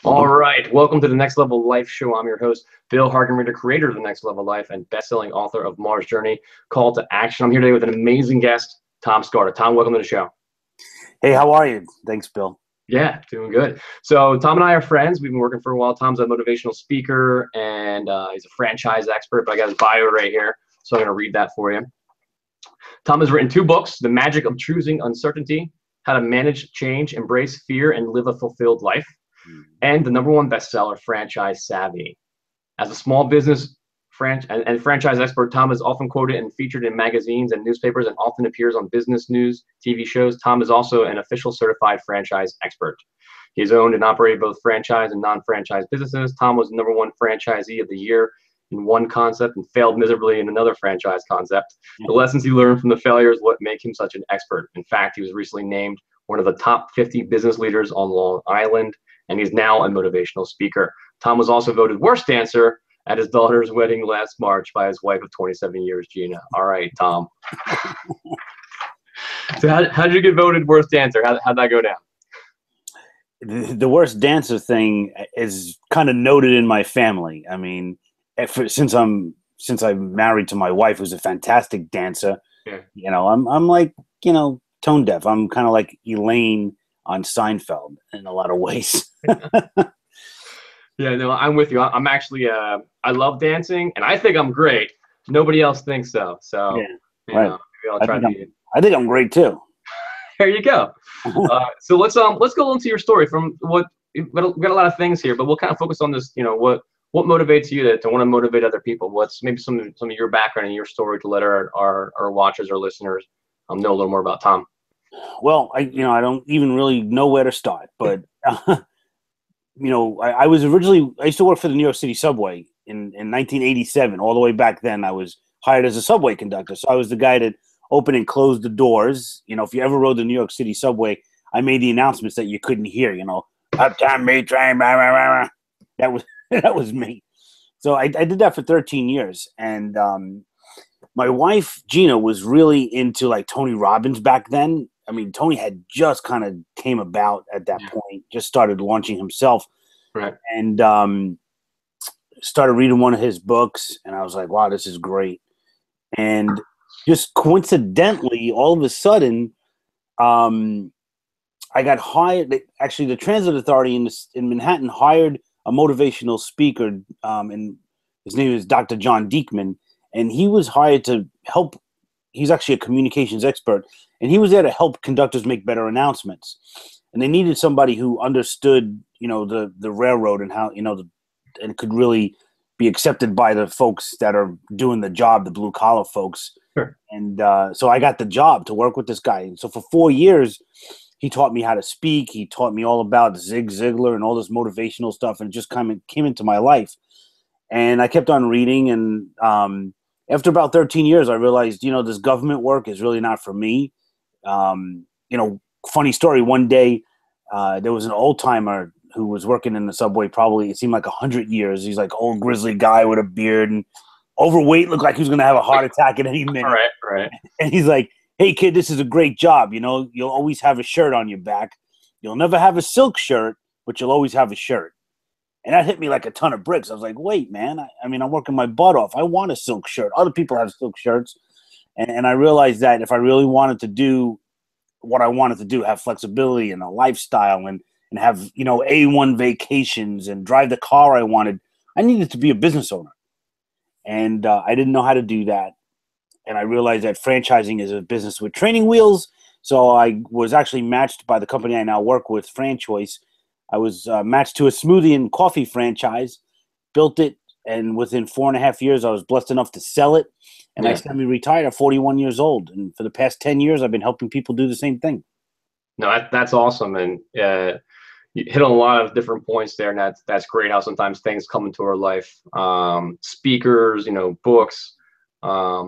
All right, welcome to the Next Level Life show. I'm your host, Bill Hargenrader, creator of the Next Level Life and best-selling author of Mars Journey, Call to Action. I'm here today with an amazing guest, Tom Scarda. Tom, welcome to the show. Hey, how are you? Thanks, Bill. Yeah, doing good. So Tom and I are friends. We've been working for a while. Tom's a motivational speaker and he's a franchise expert, but I got his bio right here, so I'm going to read that for you. Tom has written 2 books, The Magic of Choosing Uncertainty, How to Manage Change, Embrace Fear, and Live a Fulfilled Life, and the #1 bestseller, Franchise Savvy. As a small business and franchise expert, Tom is often quoted and featured in magazines and newspapers and often appears on business news, TV shows. Tom is also an official certified franchise expert. He's owned and operated both franchise and non-franchise businesses. Tom was #1 franchisee of the year in one concept and failed miserably in another franchise concept. The lessons he learned from the failures what make him such an expert. In fact, he was recently named one of the top 50 business leaders on Long Island, and he's now a motivational speaker. Tom was also voted worst dancer at his daughter's wedding last March by his wife of 27 years, Gina. All right, Tom. So how did you get voted worst dancer? How'd that go down? The worst dancer thing is kind of noted in my family. I mean, since I'm married to my wife, who's a fantastic dancer, yeah. I'm like, tone deaf. I'm kind of like Elaine on Seinfeld in a lot of ways. Yeah, no, I'm with you. I'm actually, I love dancing, and I think I'm great. Nobody else thinks so. So, yeah, right. Maybe I'll try to. I think I'm great too. There you go. So let's go into your story. From what we've got a lot of things here, but we'll kind of focus on this. What motivates you to want to motivate other people? What's maybe some of your background and your story to let our watchers or listeners know a little more about Tom? Well, I don't even really know where to start, but I used to work for the New York City subway in 1987. All the way back then, I was hired as a subway conductor. So I was the guy that opened and closed the doors. If you ever rode the New York City subway, I made the announcements that you couldn't hear. Uptown me train, blah, blah, blah. That was me. So I did that for 13 years, and my wife Gina was really into like Tony Robbins back then. I mean, Tony had just kind of came about at that point, just started launching himself, right? And started reading one of his books, and I was like, wow, this is great. And just coincidentally, all of a sudden, I got hired. Actually, the Transit Authority in Manhattan hired a motivational speaker, and his name is Dr. John Diekman, and he was hired to help. He's actually a communications expert, and he was there to help conductors make better announcements. And they needed somebody who understood, the railroad and how, and could really be accepted by the folks that are doing the job, the blue collar folks. Sure. And so I got the job to work with this guy. And so for 4 years, he taught me how to speak. He taught me all about Zig Ziglar and all this motivational stuff, and it just kind of came into my life. And I kept on reading, and after about 13 years, I realized, this government work is really not for me. Funny story. One day, there was an old timer who was working in the subway. Probably it seemed like 100 years. He's like old grizzly guy with a beard and overweight, looked like he was going to have a heart attack at any minute. Right. And he's like, "Hey kid, this is a great job. You'll always have a shirt on your back. You'll never have a silk shirt, but you'll always have a shirt." And that hit me like a ton of bricks. I was like, wait, man, I'm working my butt off. I want a silk shirt. Other people have silk shirts. And I realized that if I really wanted to do what I wanted to do, have flexibility and a lifestyle and have, A1 vacations and drive the car I wanted, I needed to be a business owner. And I didn't know how to do that. And I realized that franchising is a business with training wheels. So I was actually matched by the company I now work with, FranChoice. I was matched to a smoothie and coffee franchise, built it, and within 4.5 years, I was blessed enough to sell it. And I semi-retired at 41 years old. And for the past 10 years, I've been helping people do the same thing. No, that's awesome. And you hit on a lot of different points there. And that's great how sometimes things come into our life. Speakers, books,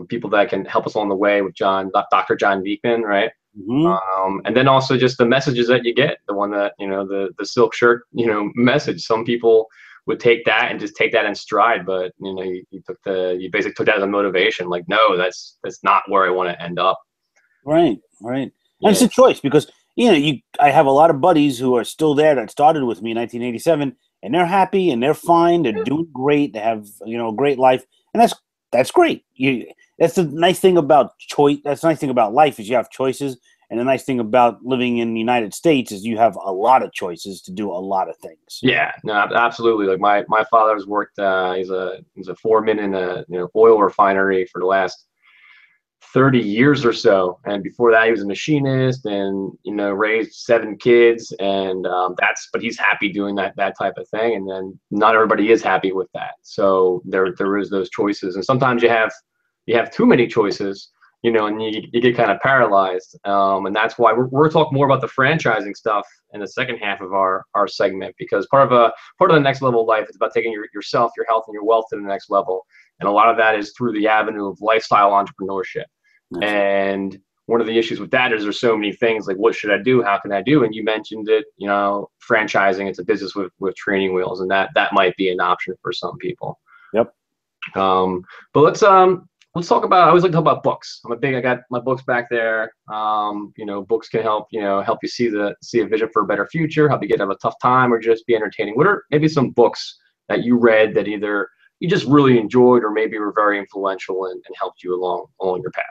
people that can help us on the way with Dr. John Diekman, right? Mm-hmm. And then also just the messages that you get, the one that, the silk shirt, message. Some people would take that and just take that in stride, but you basically took that as a motivation. Like, no, that's not where I want to end up. Right. And it's a choice because I have a lot of buddies who are still there that started with me in 1987, and they're happy and they're fine. They're doing great. They have, a great life, and that's great. That's the nice thing about choice. That's the nice thing about life is you have choices, and the nice thing about living in the United States is you have a lot of choices to do a lot of things. Yeah, no, absolutely. Like my father's worked. He's a foreman in a oil refinery for the last 30 years or so, and before that he was a machinist, and raised 7 kids, and but he's happy doing that type of thing. And then not everybody is happy with that, so there is those choices, and sometimes you have too many choices, and you get kind of paralyzed, and that's why we're talking more about the franchising stuff in the second half of our segment, because part of the next level of life is about taking yourself, your health, and your wealth to the next level, and a lot of that is through the avenue of lifestyle entrepreneurship. And one of the issues with that is there's so many things like, what should I do? How can I do? And you mentioned it, franchising, it's a business with training wheels, and that might be an option for some people. Yep. But let's talk about, I always like to talk about books. I got my books back there. Books can help you see a vision for a better future, help you get out of a tough time, or just be entertaining. What are maybe some books that you read that either you just really enjoyed or maybe were very influential and helped you along your path?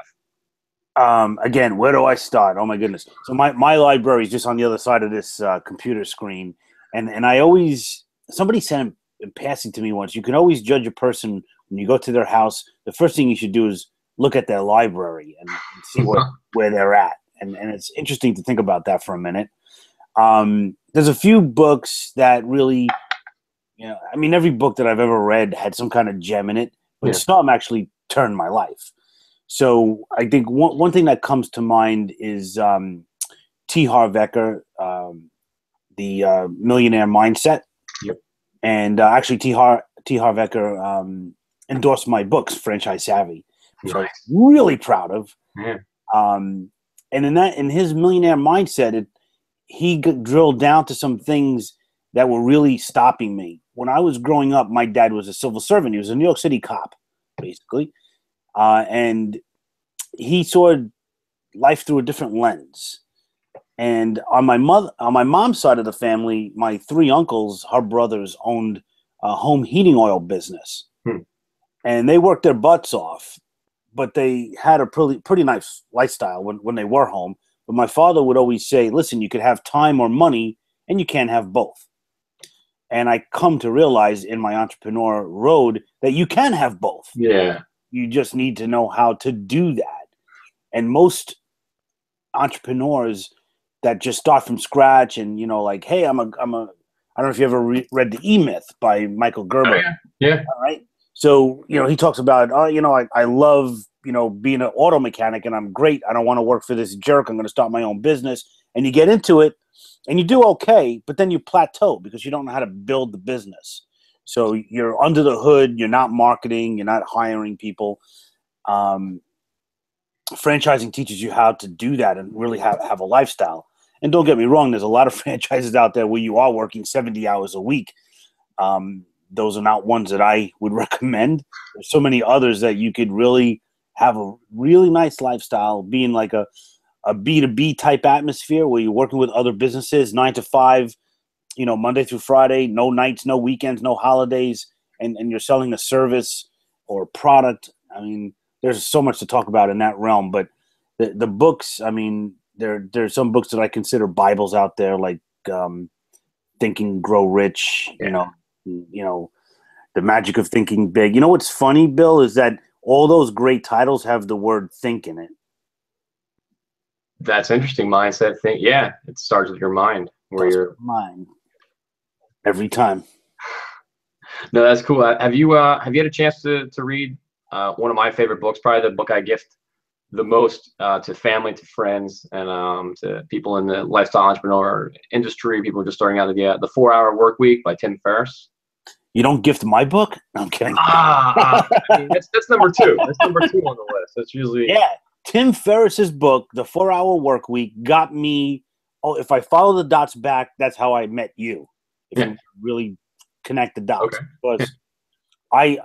Again, where do I start? Oh my goodness. So my library is just on the other side of this computer screen. And I always, somebody said in passing to me once, you can always judge a person when you go to their house. The first thing you should do is look at their library and see where they're at. And it's interesting to think about that for a minute. There's a few books that really, every book that I've ever read had some kind of gem in it, but some actually turned my life. So I think one thing that comes to mind is T. Harv Eker, the Millionaire Mindset. Yep. And actually, T. Harv Eker endorsed my books, Franchise Savvy, which I'm really proud of. Yeah. And in his Millionaire Mindset, he drilled down to some things that were really stopping me. When I was growing up, my dad was a civil servant. He was a New York City cop, basically. And he saw life through a different lens. And on my mom's side of the family, my 3 uncles, her brothers, owned a home heating oil business. And they worked their butts off, but they had a pretty nice lifestyle when they were home. But my father would always say, listen, you could have time or money, and you can't have both. And I come to realize in my entrepreneur road that you can have both. Yeah. You just need to know how to do that. And most entrepreneurs that just start from scratch and, like, hey, I don't know if you ever read The E-Myth by Michael Gerber. Oh, yeah. All right. So, he talks about, I love, being an auto mechanic and I'm great. I don't want to work for this jerk. I'm going to start my own business. And you get into it and you do okay, but then you plateau because you don't know how to build the business. So you're under the hood. You're not marketing. You're not hiring people. Franchising teaches you how to do that and really have a lifestyle. And don't get me wrong, there's a lot of franchises out there where you are working 70 hours a week. Those are not ones that I would recommend. There's so many others that you could really have a really nice lifestyle, being like a B2B type atmosphere where you're working with other businesses, 9 to 5, Monday through Friday, no nights, no weekends, no holidays, and you're selling a service or a product. I mean, there's so much to talk about in that realm, but the books, there's some books that I consider Bibles out there, like Think and Grow Rich, The Magic of Thinking Big. What's funny, Bill, is that all those great titles have the word think in it. That's interesting. Mindset thing. Yeah. It starts with your mind, mind every time. No, that's cool. Have you had a chance to read one of my favorite books, probably the book I gift the most to family, to friends, and to people in the lifestyle entrepreneur industry, people just starting out, the 4-Hour Work Week by Tim Ferriss. You don't gift my book? No, I'm kidding. That's number 2. That's number 2 on the list. That's usually Tim Ferriss's book, The 4-Hour Work Week, got me. Oh, if I follow the dots back, that's how I met you. If you really connect the dots, because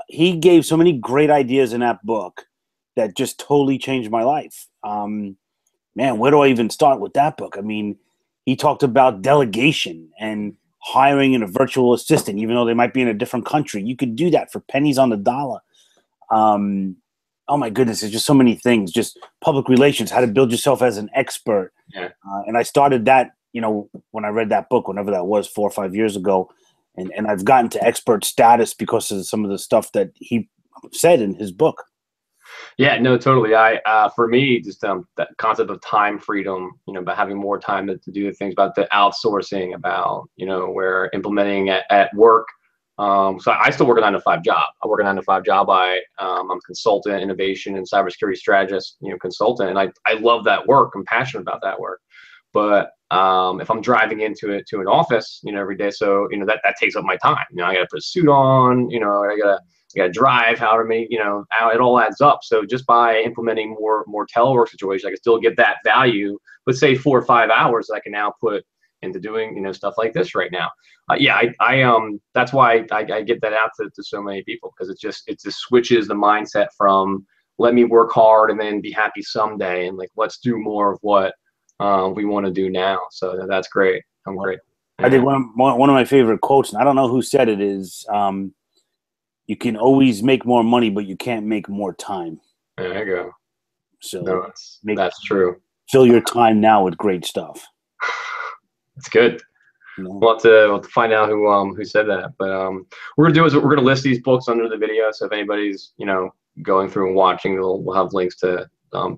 he gave so many great ideas in that book that just totally changed my life. Man, where do I even start with that book? he talked about delegation and hiring a virtual assistant, even though they might be in a different country. You could do that for pennies on the dollar. Oh my goodness, there's just so many things. Just public relations, how to build yourself as an expert. Yeah. And I started that, you know, when I read that book, whenever that was, 4 or 5 years ago. And I've gotten to expert status because of some of the stuff that he said in his book. Yeah, no, totally. For me, just that concept of time freedom, you know, about having more time to do the things, about the outsourcing, about, you know, where implementing at work. So I still work a 9-to-5 job. I work a 9-to-5 job. I'm a consultant, innovation and cybersecurity strategist, you know, consultant. And I love that work. I'm passionate about that work. But if I'm driving into an office, you know, every day, so, you know, that takes up my time. You know, I got to put a suit on, you know, I got to drive however many, you know, it all adds up. So just by implementing more telework situations, I can still get that value, let's say 4 or 5 hours that I can now put into doing, you know, stuff like this right now. Yeah, that's why I get that out to so many people, because it just switches the mindset from let me work hard and then be happy someday, and like, let's do more of what we want to do now. So that's great. I'm great. Yeah. I think one of my favorite quotes, and I don't know who said it, is you can always make more money, but you can't make more time. There you go. So no, that's true. Fill your time now with great stuff. It's good. You know? We'll have to find out who said that. But we're gonna do is we're gonna list these books under the video. So if anybody's, you know, going through and watching, we'll have links to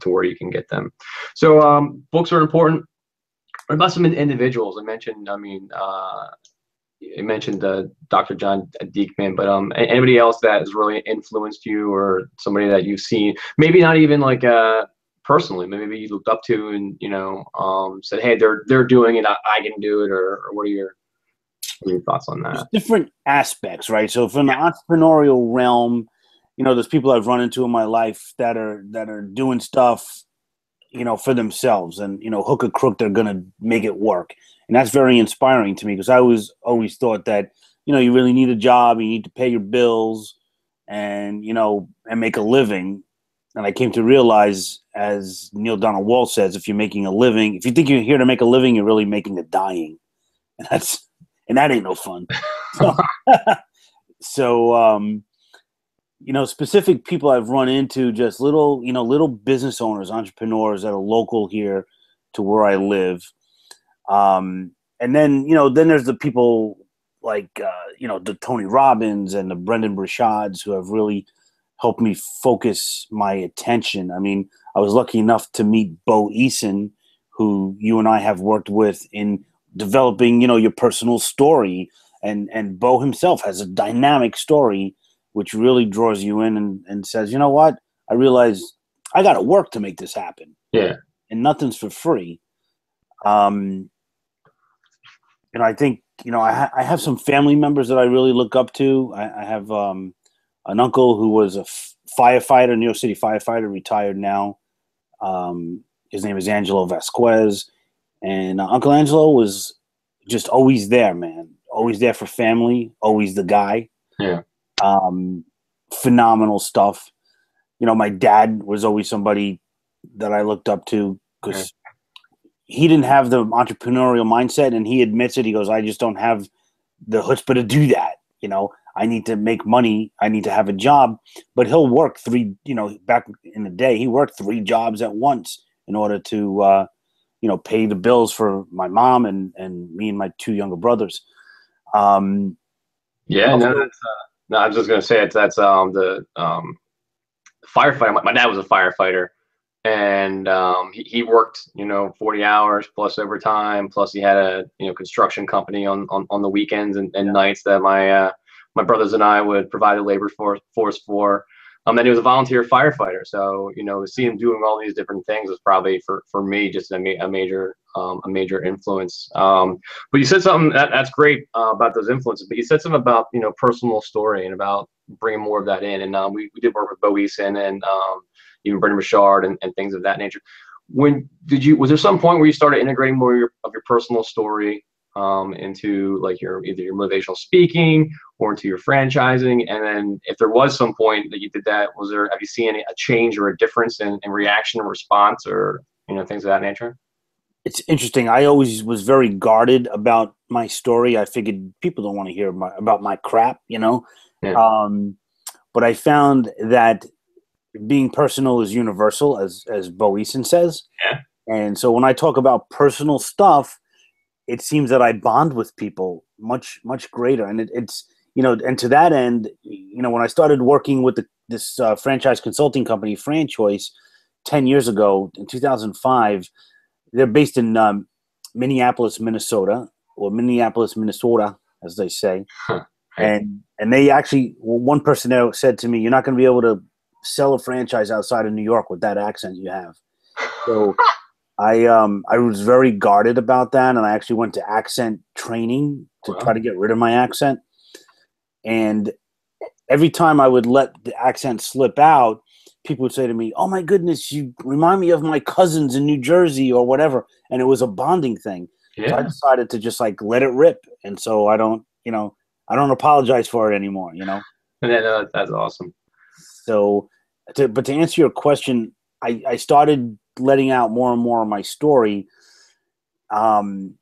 where you can get them. So books are important. What about some individuals? I mentioned, you mentioned Dr. John Diekman, but anybody else that has really influenced you, or somebody that you've seen, maybe not even like personally, maybe you looked up to and, you know, said, hey, they're doing it, I can do it, or what are your thoughts on that? There's different aspects, right? So from the entrepreneurial realm, you know, there's people I've run into in my life that are doing stuff, you know, for themselves, and, you know, hook or crook, they're gonna make it work. And that's very inspiring to me, because I always thought that, you know, you really need a job, you need to pay your bills, and, you know, and make a living. And I came to realize, as Neil Donald Walsh says, if you're making a living, if you think you're here to make a living, you're really making a dying, and that ain't no fun. So you know, specific people I've run into, just little business owners, entrepreneurs that are local here to where I live. And then, you know, then there's the people like, you know, the Tony Robbins and the Brendan Burchards, who have really helped me focus my attention. I mean, I was lucky enough to meet Bo Eason, who you and I have worked with in developing, you know, your personal story. And Bo himself has a dynamic story, which really draws you in and says, you know what, I realize I got to work to make this happen. Yeah. And nothing's for free. And I think, you know, I have some family members that I really look up to. I have an uncle who was a firefighter, New York City firefighter, retired now. His name is Angelo Vasquez. And Uncle Angelo was just always there, man. Always there for family, always the guy. Yeah. Phenomenal stuff. You know, my dad was always somebody that I looked up to, because he didn't have the entrepreneurial mindset, and he admits it. He goes, I just don't have the chutzpah to do that. You know, I need to make money. I need to have a job. But he'll work back in the day, he worked 3 jobs at once in order to, you know, pay the bills for my mom and me and my 2 younger brothers. No, I was just gonna say that's the firefighter. My dad was a firefighter, and he worked, you know, 40 hours plus overtime, plus he had a, you know, construction company on the weekends and nights that my brothers and I would provide a labor force for. And he was a volunteer firefighter, so, you know, seeing him doing all these different things was probably for me just a major influence. But you said something that's great about those influences. But you said something about, you know, personal story and about bringing more of that in. And we did work with Bo Eason and even Brendan Burchard and things of that nature. Was there some point where you started integrating more of your personal story into like either your motivational speaking or into your franchising? And then if there was some point that you did that, have you seen a change or a difference in reaction or response, or, you know, things of that nature? It's interesting. I always was very guarded about my story. I figured people don't want to hear about my crap, you know. Yeah. Um, but I found that being personal is universal, as Bo Eason says. Yeah. And so when I talk about personal stuff, it seems that I bond with people much greater. And it's and to that end, when I started working with this franchise consulting company, Franchoice, 10 years ago in 2005. They're based in Minneapolis, Minnesota, or Minneapolis, Minnesota, as they say. Huh. Right. And they actually, one person there said to me, "You're not going to be able to sell a franchise outside of New York with that accent you have." So I was very guarded about that, and I actually went to accent training to try to get rid of my accent. And every time I would let the accent slip out, people would say to me, "Oh my goodness, you remind me of my cousins in New Jersey," or whatever. And it was a bonding thing. Yeah. So I decided to just like let it rip. And so I don't apologize for it anymore, Yeah, that's awesome. So but to answer your question, I started letting out more and more of my story. And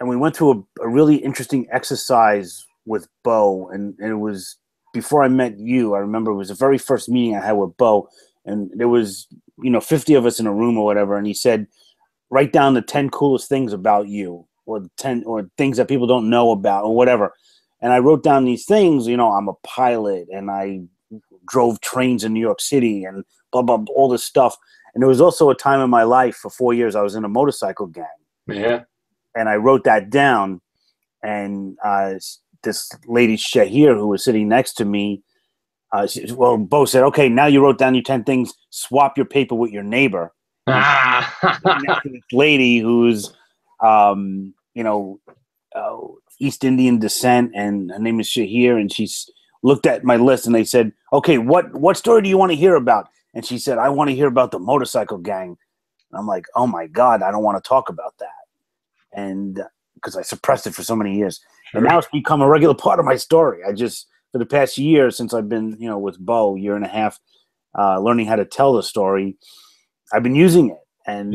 we went through a really interesting exercise with Bo, and it was before I met you. I remember it was the very first meeting I had with Bo, and there was 50 of us in a room or whatever, and he said, "Write down the 10 coolest things about you, or the 10 or things that people don't know about, or whatever." And I wrote down these things. I'm a pilot, and I drove trains in New York City, and blah blah, all this stuff. And there was also a time in my life for 4 years I was in a motorcycle gang. Yeah. And I wrote that down, and this lady Shahir, who was sitting next to me, Bo said, "Okay, now you wrote down your 10 things. Swap your paper with your neighbor." Next to this lady who's, East Indian descent, and her name is Shahir, and she's looked at my list, and they said, "Okay, what story do you want to hear about?" And she said, "I want to hear about the motorcycle gang." And I'm like, "Oh my God, I don't want to talk about that." And because I suppressed it for so many years. Sure. And now it's become a regular part of my story. For the past year, since I've been, with Bo, year and a half, learning how to tell the story, I've been using it. And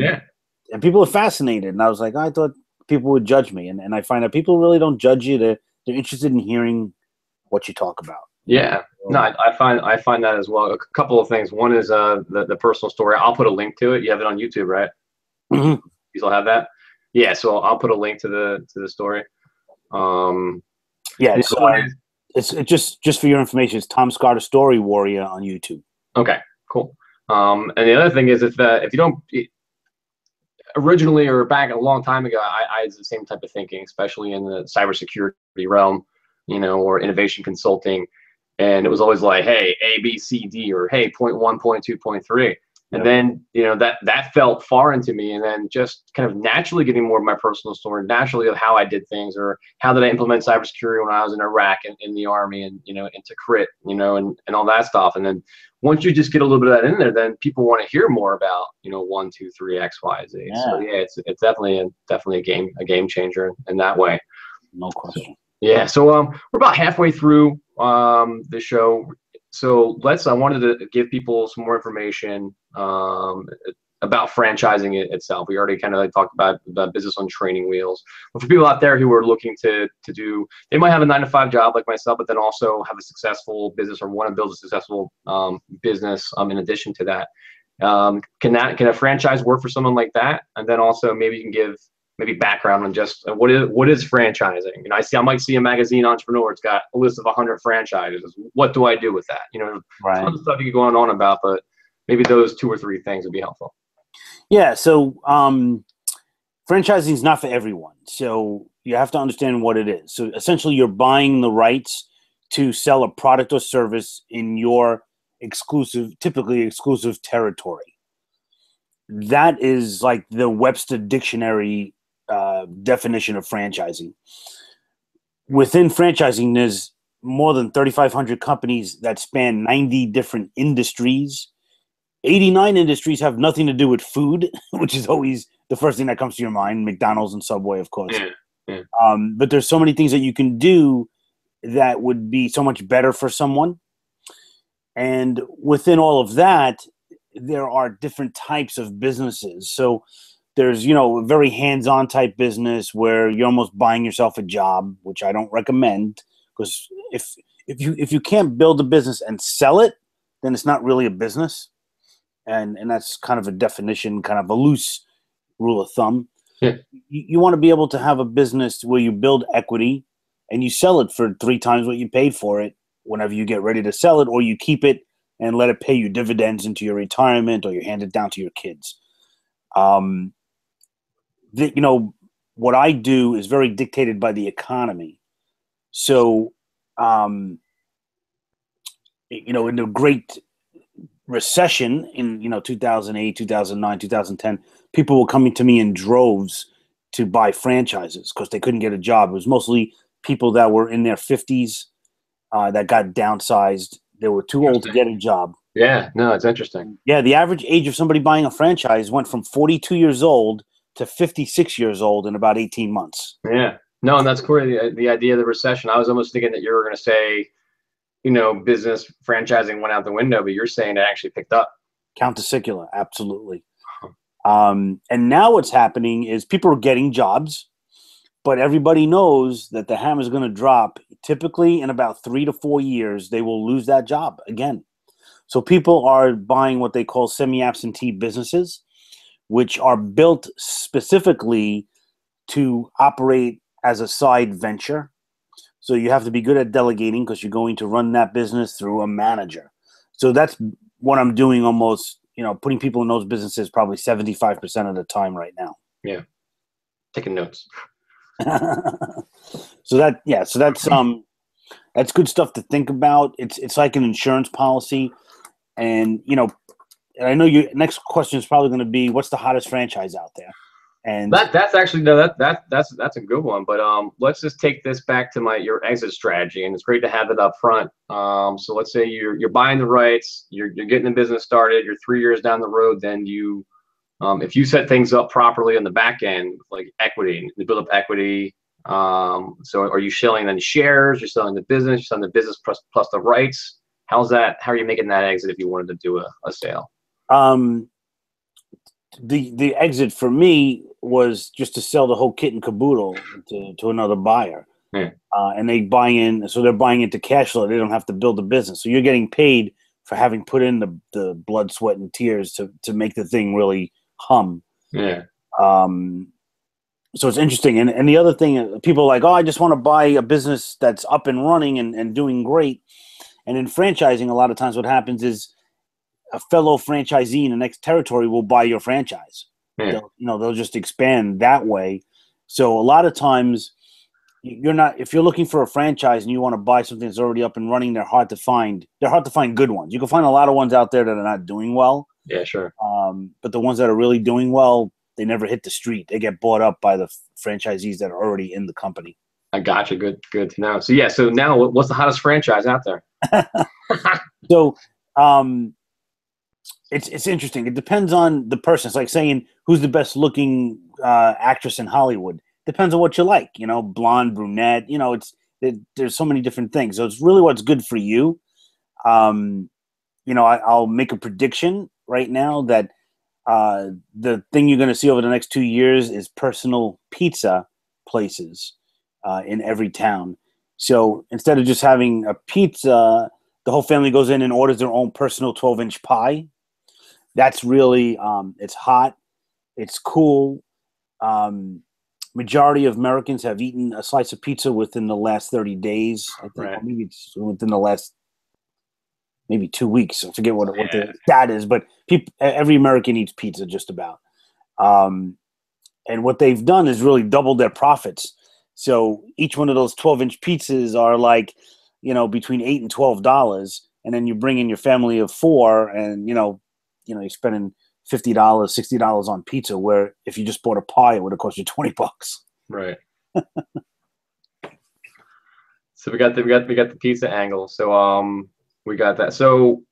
people are fascinated. And I was like, I thought people would judge me. And I find that people really don't judge you. They're interested in hearing what you talk about. Yeah. No, I find that as well. A couple of things. One is the personal story. I'll put a link to it. You have it on YouTube, right? Mm-hmm. You still have that? Yeah. So I'll put a link to the story. Yeah. It's just for your information. It's Tom Scarda Story Warrior on YouTube. Okay. Cool. And the other thing is, if you don't originally or back a long time ago, I had the same type of thinking, especially in the cybersecurity realm, or innovation consulting. And it was always like, hey, A, B, C, D, or hey, point 1, point 2, point 3. And then, that felt foreign to me. And then just kind of naturally getting more of my personal story, naturally of how I did things, or how did I implement cybersecurity when I was in Iraq and in the Army, and, into crit, and all that stuff. And then once you just get a little bit of that in there, then people want to hear more about, 1, 2, 3, X, Y, Z. Yeah. So yeah, it's definitely a game changer in that way. No question. So, yeah. So we're about halfway through the show. So I wanted to give people some more information about franchising itself. We already kind of talked about business on training wheels. But for people out there who are looking to do, they might have a 9-to-5 job like myself, but then also have a successful business or want to build a successful business in addition to that. Can a franchise work for someone like that? And then also maybe you can give background on just what is franchising. I might see a magazine entrepreneur. It's got a list of 100 franchises. What do I do with that? Right. Tons of stuff you could go on about, but maybe those 2 or 3 things would be helpful. Yeah. So franchising is not for everyone. So you have to understand what it is. So essentially, you're buying the rights to sell a product or service in your typically exclusive territory. That is like the Webster Dictionary definition of franchising. Within franchising, there's more than 3,500 companies that span 90 different industries. 89 industries have nothing to do with food, which is always the first thing that comes to your mind. McDonald's and Subway, of course. Yeah. But there's so many things that you can do that would be so much better for someone. And within all of that, there are different types of businesses. So There's, you know, a very hands-on type business where you're almost buying yourself a job, which I don't recommend, because if you can't build a business and sell it, then it's not really a business. And that's kind of a definition, kind of a loose rule of thumb. Yeah. You want to be able to have a business where you build equity and you sell it for 3 times what you paid for it whenever you get ready to sell it, or you keep it and let it pay you dividends into your retirement, or you hand it down to your kids. You know, what I do is very dictated by the economy. So, you know, in the Great Recession in, you know, 2008, 2009, 2010, people were coming to me in droves to buy franchises because they couldn't get a job. It was mostly people that were in their 50s that got downsized. They were too old to get a job. Yeah, no, it's interesting. Yeah, the average age of somebody buying a franchise went from 42 years old to 56 years old in about 18 months. Yeah. No, and that's cool. The idea of the recession. I was almost thinking that you were going to say, you know, business franchising went out the window, but you're saying it actually picked up. Countersecular, absolutely. And now what's happening is people are getting jobs, but everybody knows that the hammer is going to drop. Typically, in about 3 to 4 years, they will lose that job again. So people are buying what they call semi-absentee businesses, which are built specifically to operate as a side venture. So you have to be good at delegating because you're going to run that business through a manager. So that's what I'm doing almost, you know, putting people in those businesses probably 75% of the time right now. Yeah. Taking notes. So that's good stuff to think about. It's like an insurance policy. And, you know, I know your next question is probably going to be, what's the hottest franchise out there? And that's actually that's a good one. But let's just take this back to your exit strategy, and it's great to have it up front. So let's say you're buying the rights, you're getting the business started, you're 3 years down the road, then you if you set things up properly on the back end, like equity, you build up equity. So are you selling then shares? You're selling the business. You're selling the business plus the rights. How's that? How are you making that exit if you wanted to do a sale? The exit for me was just to sell the whole kit and caboodle to another buyer. Yeah. And they buy in, so they're buying into cash flow. They don't have to build a business. So you're getting paid for having put in the blood, sweat, and tears to make the thing really hum. Yeah. So it's interesting. And the other thing, people are like, oh, I just want to buy a business that's up and running and doing great. And in franchising, a lot of times what happens is a fellow franchisee in the next territory will buy your franchise. Yeah. They'll just expand that way. So a lot of times if you're looking for a franchise and you want to buy something that's already up and running, they're hard to find. They're hard to find good ones. You can find a lot of ones out there that are not doing well. Yeah, sure. But the ones that are really doing well, they never hit the street. They get bought up by the franchisees that are already in the company. I got you. Good to know. So yeah, so now what's the hottest franchise out there? So it's interesting. It depends on the person. It's like saying who's the best looking actress in Hollywood. Depends on what you like. You know, blonde, brunette. You know, there's so many different things. So it's really what's good for you. You know, I'll make a prediction right now that the thing you're going to see over the next 2 years is personal pizza places in every town. So instead of just having a pizza, the whole family goes in and orders their own personal 12-inch pie. That's really, it's hot. It's cool. Majority of Americans have eaten a slice of pizza within the last 30 days. I think Right. maybe it's within the last 2 weeks. I forget what the stat is, but every American eats pizza just about. And what they've done is really doubled their profits. So each one of those 12-inch pizzas are like, you know, between $8 and $12. And then you bring in your family of 4 and, you're spending $50, $60 on pizza, where if you just bought a pie, it would have cost you $20. Right. So we got the pizza angle. So we got that. So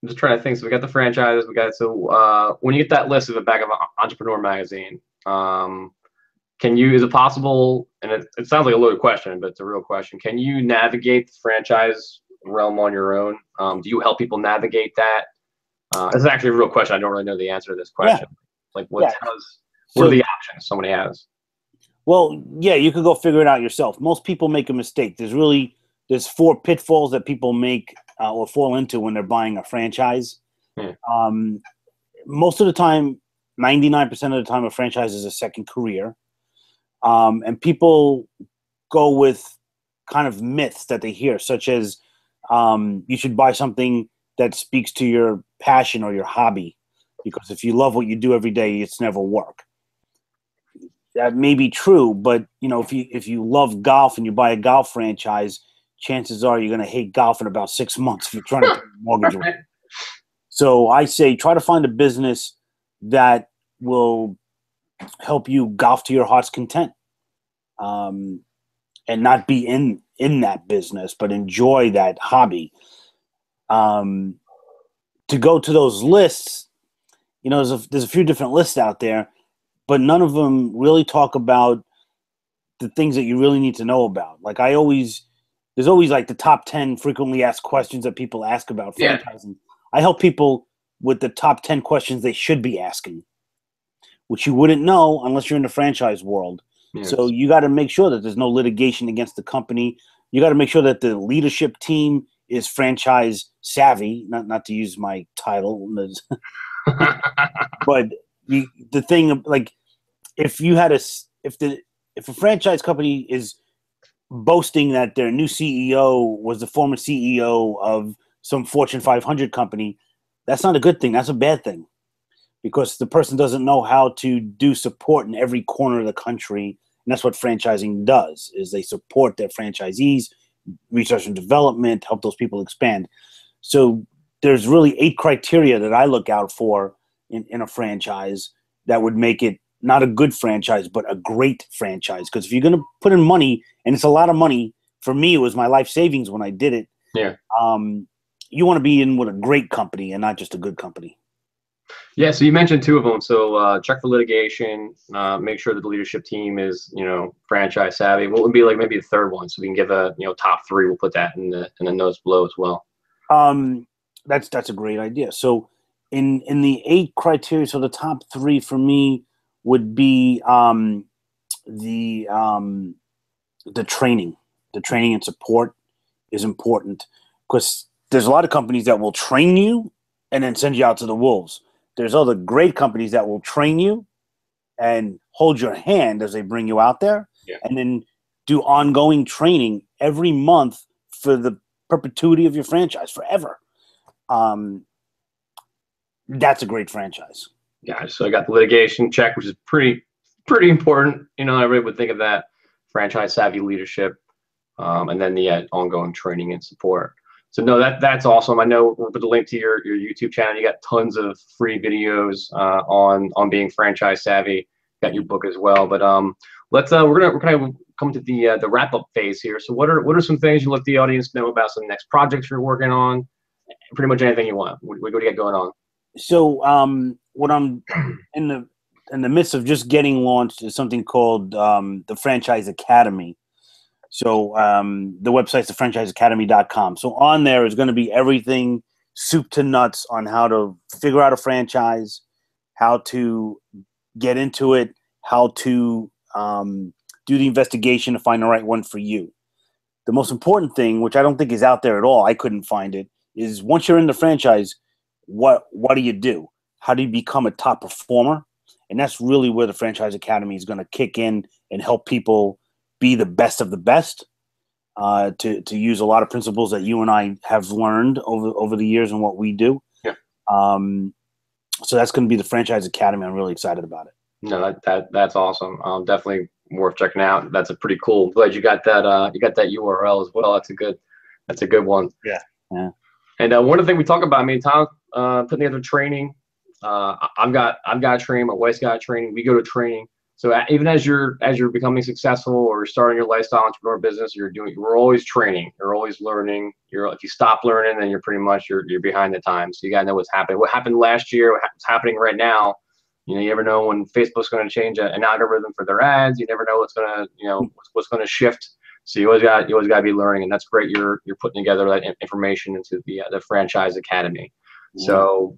I'm just trying to think. So we got the franchises. When you get that list at the back of Entrepreneur magazine, is it possible, and it sounds like a loaded question, but it's a real question. Can you navigate the franchise realm on your own? Do you help people navigate that? This is actually a real question. I don't really know the answer to this question. Like Yeah. what are the options somebody has? Well, yeah, you could go figure it out yourself. Most people make a mistake. There's 4 pitfalls that people make or fall into when they're buying a franchise. Hmm. Most of the time, 99% of the time, a franchise is a second career. And people go with kind of myths that they hear, such as you should buy something that speaks to your passion or your hobby, because if you love what you do every day, it's never work. That may be true, but if you love golf and you buy a golf franchise, chances are you're going to hate golf in about 6 months if you're trying to pay a mortgage with it. So I say try to find a business that will help you golf to your heart's content, and not be in that business, but enjoy that hobby. To go to those lists, there's a few different lists out there, but none of them really talk about the things that you really need to know about. Like there's always like the top 10 frequently asked questions that people ask about franchising. I help people with the top 10 questions they should be asking, which you wouldn't know unless you're in the franchise world. Yes. So you got to make sure that there's no litigation against the company. You got to make sure that the leadership team is franchise savvy, not to use my title, but the thing, like, if a franchise company is boasting that their new CEO was the former CEO of some Fortune 500 company, that's not a good thing. That's a bad thing, because the person doesn't know how to do support in every corner of the country. And that's what franchising does, is they support their franchisees, research and development, help those people expand. So there's really 8 criteria that I look out for in a franchise that would make it not a good franchise, but a great franchise. Because if you're going to put in money, and it's a lot of money, for me, it was my life savings when I did it. Yeah. You want to be in with a great company and not just a good company. Yeah, so you mentioned 2 of them. So check for litigation. Make sure that the leadership team is, franchise savvy. What would be like maybe the third one? So we can give a top 3. We'll put that in the notes below as well. That's a great idea. So in the 8 criteria, so the top 3 for me would be the training. The training and support is important, because there's a lot of companies that will train you and then send you out to the wolves. There's other great companies that will train you and hold your hand as they bring you out there, and then do ongoing training every month for the perpetuity of your franchise forever. That's a great franchise. Yeah, so I got the litigation check, which is pretty important. Everybody would think of that, franchise savvy leadership, and then the ongoing training and support. So no, that's awesome. I know we'll put the link to your YouTube channel. You got tons of free videos on being franchise savvy. Got your book as well. But we're kind of come to the wrap up phase here. So what are some things you let the audience know about, some next projects you're working on? Pretty much anything you want. What do you got going on? So what I'm in the midst of just getting launched is something called the Franchise Academy. So the website's thefranchiseacademy.com. So on there is going to be everything soup to nuts on how to figure out a franchise, how to get into it, how to do the investigation to find the right one for you. The most important thing, which I don't think is out there at all, I couldn't find it, is once you're in the franchise, what do you do? How do you become a top performer? And that's really where the Franchise Academy is going to kick in and help people be the best of the best, to use a lot of principles that you and I have learned over the years and what we do. Yeah. So that's going to be the Franchise Academy. I'm really excited about it. No, that's awesome. Definitely worth checking out. That's a pretty cool. Glad you got that. You got that URL as well. That's a good one. Yeah. Yeah. And one of the things we talk about, Tom, putting together training. I've got training. My wife's got training. We go to training. So even as you're becoming successful or starting your lifestyle entrepreneur business, we're always training. You're always learning. If you stop learning, then you're pretty much you're behind the times. So you gotta know what's happening. What happened last year? What's happening right now? You never know when Facebook's going to change an algorithm for their ads. You never know what's going to shift. So you always got to be learning, and that's great. You're putting together that information into the Franchise Academy. Yeah. So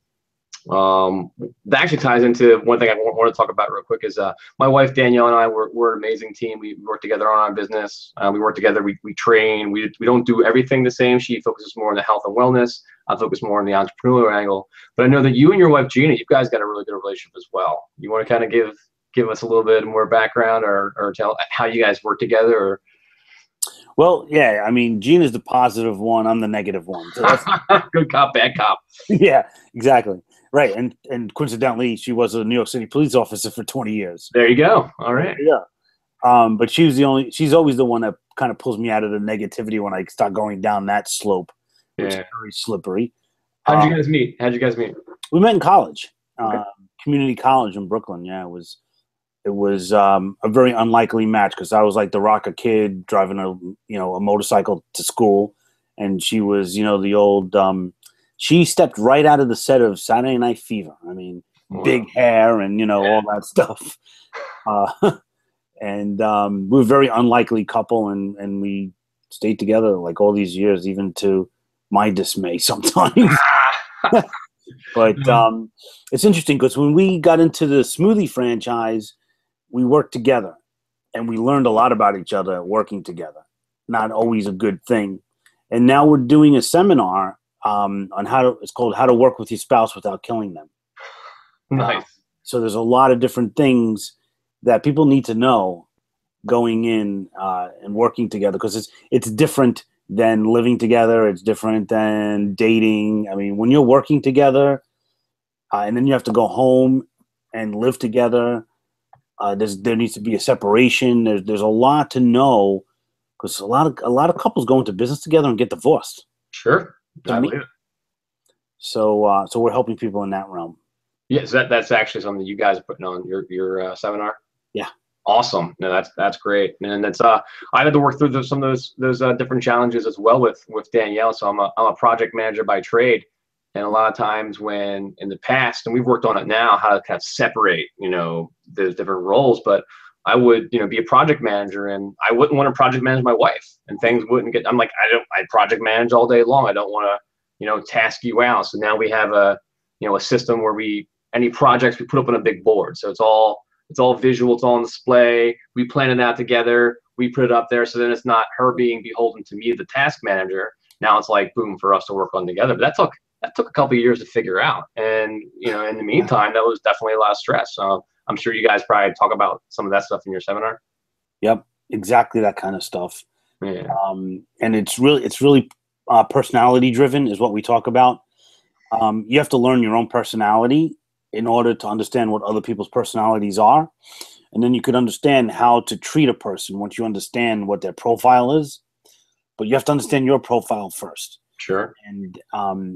That actually ties into one thing I want to talk about real quick is my wife Danielle and I we're an amazing team. We work together on our business. We work together. We train. We don't do everything the same. She focuses more on the health and wellness. I focus more on the entrepreneurial angle. But I know that you and your wife Gina, you guys got a really good relationship as well. You want to kind of give us a little bit more background or tell how you guys work together? Or Well, yeah, I mean, Gina's the positive one. I'm the negative one. So that's good cop, bad cop. yeah, exactly. Right. And coincidentally, she was a New York City police officer for 20 years. There you go. All right. Yeah. But she's always the one that kind of pulls me out of the negativity when I start going down that slope, which is very slippery. How'd you guys meet? We met in college, Okay. community college in Brooklyn. Yeah, it was a very unlikely match because I was like the rocker kid driving a motorcycle to school, and she was the old. She stepped right out of the set of Saturday Night Fever. I mean, big hair and all that stuff. And we were a very unlikely couple, and we stayed together like all these years, even to my dismay sometimes. But it's interesting because when we got into the smoothie franchise, we worked together, and we learned a lot about each other working together. Not always a good thing. And now we're doing a seminar on it's called How to Work with Your Spouse Without Killing Them. Nice. So there's a lot of different things that people need to know going in and working together, because it's different than living together. It's different than dating. I mean, when you're working together and then you have to go home and live together, there needs to be a separation. There's a lot to know, because a lot of couples go into business together and get divorced. Sure. I believe it. So we're helping people in that realm. Yes, that's actually something you guys are putting on your seminar. Yeah. Awesome. No, that's great. And that's I had to work through some of those different challenges as well with Danielle. So I'm a project manager by trade, and a lot of times when in the past, and we've worked on it now, how to kind of separate those different roles. But I would be a project manager, and I wouldn't want to project manage my wife, and things wouldn't get. I'm like, I project manage all day long. I don't want to task you out. So now we have a system where any projects we put up on a big board. So it's all visual, it's all on display. We plan it out together. We put it up there. So then it's not her being beholden to me, the task manager. Now it's like, boom, for us to work on together. But that took a couple of years to figure out. And, in the meantime, that was definitely a lot of stress. So I'm sure you guys probably talk about some of that stuff in your seminar. Yep. Exactly. That kind of stuff. Yeah. And it's really personality driven is what we talk about. You have to learn your own personality in order to understand what other people's personalities are. And then you could understand how to treat a person once you understand what their profile is. But you have to understand your profile first. Sure. And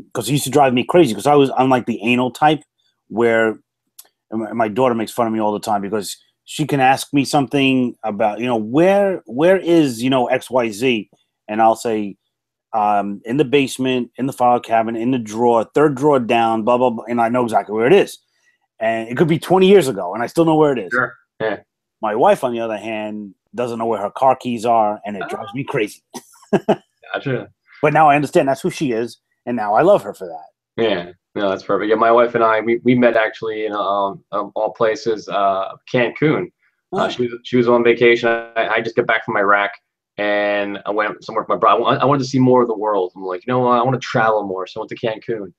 because it used to drive me crazy, because I'm like the anal type, where my daughter makes fun of me all the time because she can ask me something about, where is, XYZ? And I'll say, in the basement, in the file cabinet, in the drawer, third drawer down, blah, blah, blah. And I know exactly where it is. And it could be 20 years ago, and I still know where it is. Sure. Yeah. My wife, on the other hand, doesn't know where her car keys are, and it drives me crazy. Gotcha. But now I understand that's who she is, and now I love her for that. Yeah. No, that's perfect. Yeah, my wife and I, we met actually in all places, Cancun. She was on vacation. I just got back from Iraq, and I went somewhere with my brother. I wanted to see more of the world. I'm like, I want to travel more, so I went to Cancun.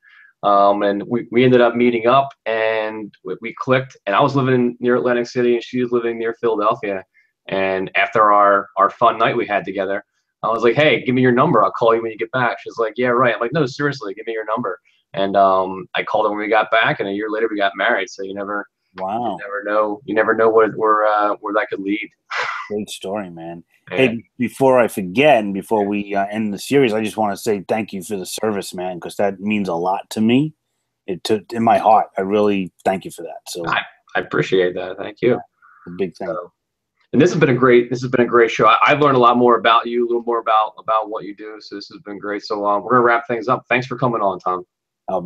And we ended up meeting up, and we clicked. And I was living near Atlantic City, and she was living near Philadelphia. And after our fun night we had together, I was like, "Hey, give me your number. I'll call you when you get back." She's like, "Yeah, right." I'm like, "No, seriously, give me your number." And I called her when we got back, and a year later we got married. So you never know where that could lead. Great story, man. Yeah. Hey, before I forget, and before we end the series, I just want to say thank you for the service, man, because that means a lot to me. In my heart, I really thank you for that. So I appreciate that. Thank you. A big thing. And this has been a great show. I've learned a lot more about you, a little more about what you do. So this has been great. So we're gonna wrap things up. Thanks for coming on, Tom.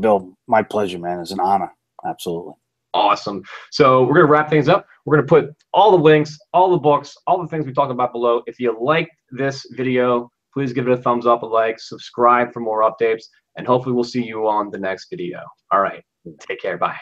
Bill, my pleasure, man. It's an honor. Absolutely. Awesome. So we're going to wrap things up. We're going to put all the links, all the books, all the things we talked about below. If you liked this video, please give it a thumbs up, a like, subscribe for more updates, and hopefully we'll see you on the next video. All right. Take care. Bye.